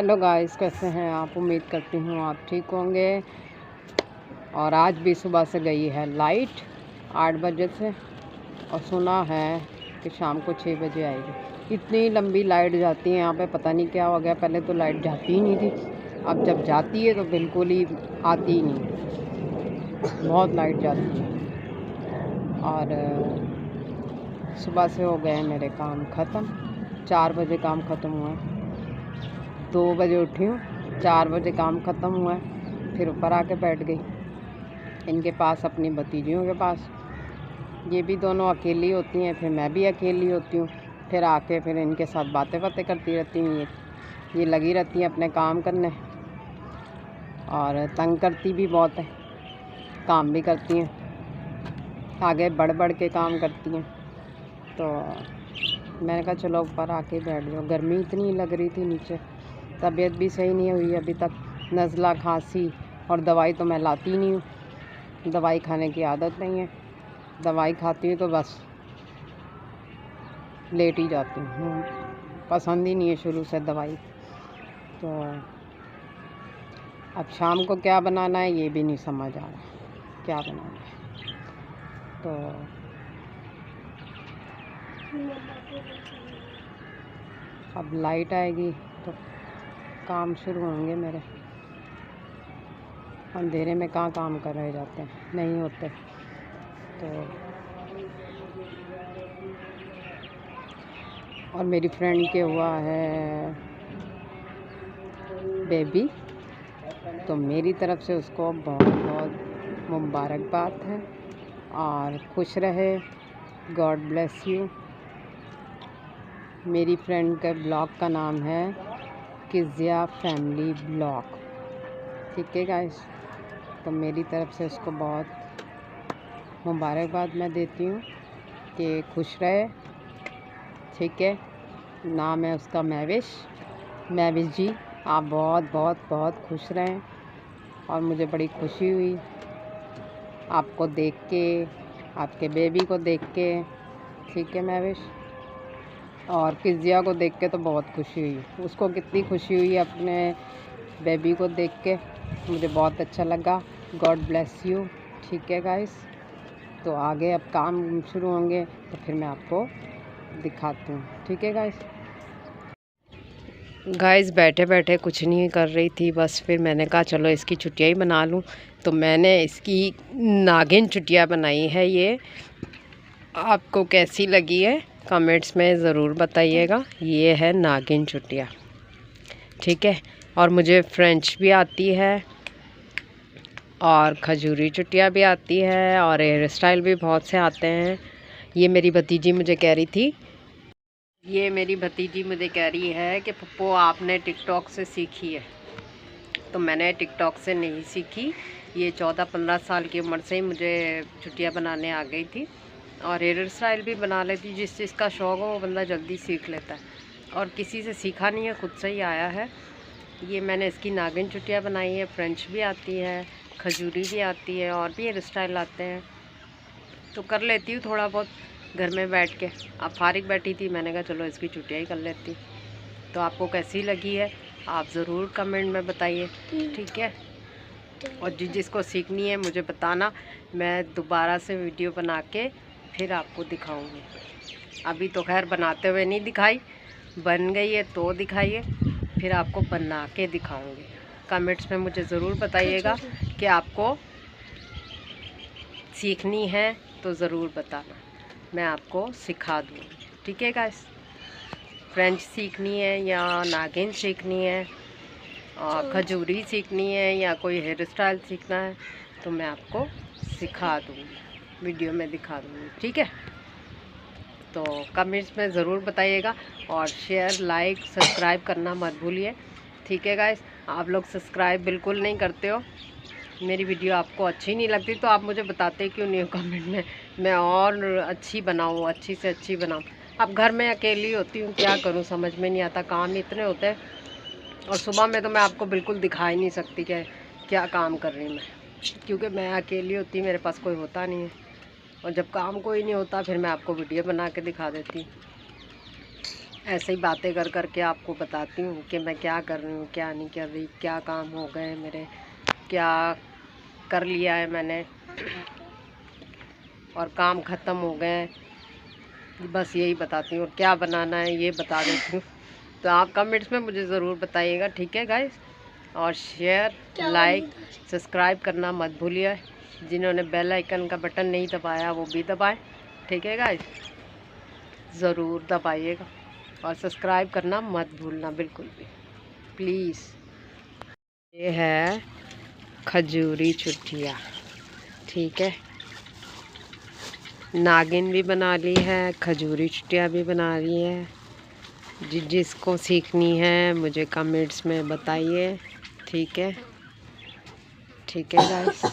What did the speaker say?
Hello guys, कैसे हैं आप? उम्मीद करती हूँ आप ठीक होंगे। और आज भी सुबह से गई है लाइट 8 बजे से, और सुना है कि शाम को 6 बजे आएगी। इतनी लंबी लाइट जाती है यहाँ पे, पता नहीं क्या हो गया। पहले तो लाइट जाती ही नहीं थी, अब जब जाती है तो बिल्कुल ही आती ही नहीं। बहुत लाइट जाती है। और सुबह से हो गए मेरे काम ख़त्म। 4 बजे काम ख़त्म हुआ, 2 बजे उठी हूँ, 4 बजे काम ख़त्म हुआ है। फिर ऊपर आके बैठ गई इनके पास, अपनी भतीजियों के पास। ये भी दोनों अकेली होती हैं, फिर मैं भी अकेली होती हूँ। फिर आके फिर इनके साथ बातें करती रहती हूँ। ये लगी रहती हैं अपने काम करने, और तंग करती भी बहुत है। काम भी करती हैं, आगे बढ़ बढ़ के काम करती हैं। तो मैंने कहा चलो ऊपर आके बैठ जाओ। गर्मी इतनी लग रही थी नीचे, तबीयत भी सही नहीं हुई अभी तक। नज़ला, खांसी, और दवाई तो मैं लाती नहीं हूँ। दवाई खाने की आदत नहीं है। दवाई खाती हूँ तो बस लेट ही जाती हूँ। पसंद ही नहीं है शुरू से दवाई। तो अब शाम को क्या बनाना है ये भी नहीं समझ आ रहा, क्या बनाना है। तो अब लाइट आएगी तो काम शुरू होंगे मेरे। अंधेरे में कहाँ काम कर रहे जाते हैं, नहीं होते। तो और मेरी फ्रेंड के हुआ है बेबी, तो मेरी तरफ से उसको बहुत बहुत मुबारकबाद है, और खुश रहे। God bless you. मेरी फ्रेंड के ब्लॉग का नाम है किज़िया फैमिली ब्लॉग, ठीक है गाइस। तो मेरी तरफ से उसको बहुत मुबारकबाद मैं देती हूँ कि खुश रहे, ठीक है। नाम है उसका महविश जी। आप बहुत बहुत बहुत खुश रहें। और मुझे बड़ी खुशी हुई आपको देख के, आपके बेबी को देख के, ठीक है महविश। और किज़िया को देख के तो बहुत खुशी हुई। उसको कितनी खुशी हुई अपने बेबी को देख के, मुझे बहुत अच्छा लगा। गॉड ब्लेस यू, ठीक है गाइस। तो आगे अब काम शुरू होंगे तो फिर मैं आपको दिखाती हूँ, ठीक है गाइस। बैठे बैठे कुछ नहीं कर रही थी, बस फिर मैंने कहा चलो इसकी छुट्टियाँ ही बना लूँ। तो मैंने इसकी नागिन छुट्टियाँ बनाई है। ये आपको कैसी लगी है कमेंट्स में ज़रूर बताइएगा। ये है नागिन छुट्टियाँ, ठीक है। और मुझे फ्रेंच भी आती है, और खजूरी छुट्टियाँ भी आती है, और हेयर स्टाइल भी बहुत से आते हैं। ये मेरी भतीजी मुझे कह रही थी, कि पप्पू आपने टिकटॉक से सीखी है। तो मैंने टिकटॉक से नहीं सीखी। ये 14-15 साल की उम्र से ही मुझे छुट्टियाँ बनाने आ गई थी, और हेयर स्टाइल भी बना लेती। जिस चीज़ का शौक़ हो वो बंदा जल्दी सीख लेता है, और किसी से सीखा नहीं है, खुद से ही आया है। ये मैंने इसकी नागिन छुट्टियाँ बनाई है। फ्रेंच भी आती है, खजूरी भी आती है, और भी हेयर स्टाइल आते हैं। तो कर लेती हूँ थोड़ा बहुत घर में बैठ के। अब फारिग बैठी थी, मैंने कहा चलो इसकी छुट्टियाँ ही कर लेती। तो आपको कैसी लगी है आप ज़रूर कमेंट में बताइए, ठीक है। और जिसको सीखनी है मुझे बताना, मैं दोबारा से वीडियो बना के फिर आपको दिखाऊंगी। अभी तो खैर बनाते हुए नहीं दिखाई, बन गई है तो दिखाइए, फिर आपको बना के दिखाऊंगी। कमेंट्स में मुझे ज़रूर बताइएगा कि आपको सीखनी है तो ज़रूर बताना, मैं आपको सिखा दूँगी, ठीक है गाइस। फ्रेंच सीखनी है या नागिन सीखनी है, और खजूरी सीखनी है, या कोई हेयर स्टाइल सीखना है, तो मैं आपको सिखा दूँगी, वीडियो में दिखा दूँगी, ठीक है। तो कमेंट्स में ज़रूर बताइएगा, और शेयर, लाइक, सब्सक्राइब करना मत भूलिए, ठीक है गाइस। आप लोग सब्सक्राइब बिल्कुल नहीं करते हो। मेरी वीडियो आपको अच्छी नहीं लगती तो आप मुझे बताते क्यों नहीं हो कमेंट में, मैं और अच्छी बनाऊँ, अच्छी से अच्छी बनाऊँ। अब घर में अकेली होती हूँ, क्या करूँ समझ में नहीं आता, काम इतने होते हैं। और सुबह में तो मैं आपको बिल्कुल दिखा ही नहीं सकती कि क्या काम कर रही मैं, क्योंकि मैं अकेली होती, मेरे पास कोई होता नहीं है। और जब काम कोई नहीं होता फिर मैं आपको वीडियो बना के दिखा देती। ऐसे ही बातें कर करके आपको बताती हूँ कि मैं क्या कर रही हूँ, क्या नहीं कर रही, क्या काम हो गए मेरे, क्या कर लिया है मैंने और काम ख़त्म हो गए, बस यही बताती हूँ। और क्या बनाना है ये बता देती हूँ। तो आप कमेंट्स में मुझे ज़रूर बताइएगा, ठीक है गाइस। और शेयर, लाइक, सब्सक्राइब करना मत भूलिए। जिन्होंने बेल आइकन का बटन नहीं दबाया वो भी दबाएं, ठीक है गाइस, ज़रूर दबाइएगा। और सब्सक्राइब करना मत भूलना बिल्कुल भी, प्लीज़। ये है खजूरी चुटिया, ठीक है। नागिन भी बना ली है, खजूरी चुटिया भी बना ली है। जिसको सीखनी है मुझे कमेंट्स में बताइए, ठीक है, ठीक है गाइस।